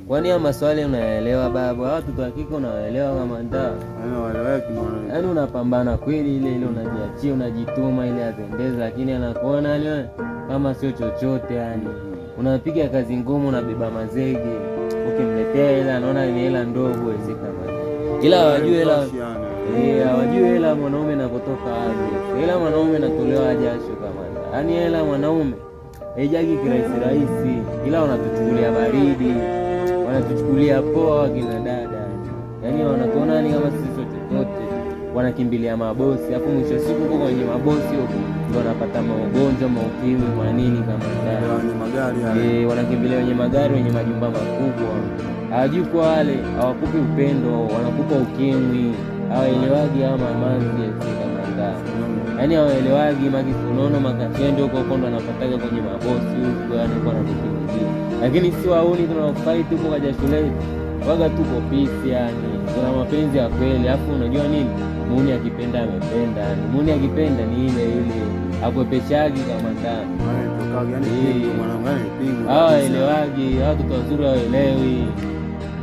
Kwani ya maswali unaelewa baba? Watoto wa kike unaelewa kama nda? Yaani unapambana kweli ile unajiachia, unajituma ile atendeza, lakini anakuona ile kama sio chochote yani. Unapiga kazi ngumu, unabeba mazege. Ukimletea ile anaona ni hela ndogo hizi kama. Ila hawajui hela mwanaume anapotoka wapi. Hela mwanaume anatolewa jasho kama nda. Yaani hela mwanaume haijagi kirahisi, ila wanatuchukulia baridi, wanatuchukulia poa kina dada. Yaani wanatuona ni kama sisi chochote, wanakimbilia mabosi, hapo mwisho siku huko kwenye mabosi huko ndio wanapata magonjwa, maukimwi, manini kama dada. Wanakimbilia wenye magari, wenye majumba makubwa. Hawajui kwa wale hawakupi upendo, wanakupa ukimwi. Hawaelewagi hawa mamanzi kama dada. Yaani hawaelewagi makisunono makachendo huko ndo anapataga kwenye mabosi huko, yani kwa anakukimbia. Lakini si wauni tunafight huko kwa jasho letu. Waga tuko peace yani. Tuna mapenzi ya kweli. Alafu unajua nini? Muuni akipenda amependa. Yani muuni akipenda ni ile akwepeshagi kama ndani. Hawaelewagi, watu wazuri hawaelewi.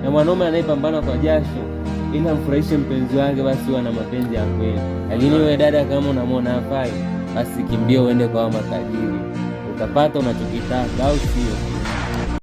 Na mwanaume anayepambana kwa jasho ili amfurahishe mpenzi wake, basi wana mapenzi ya kweli. Lakini wewe dada, kama unamwona hafai, basi kimbia uende kwa matajiri, utapata unachokitaka, au sio?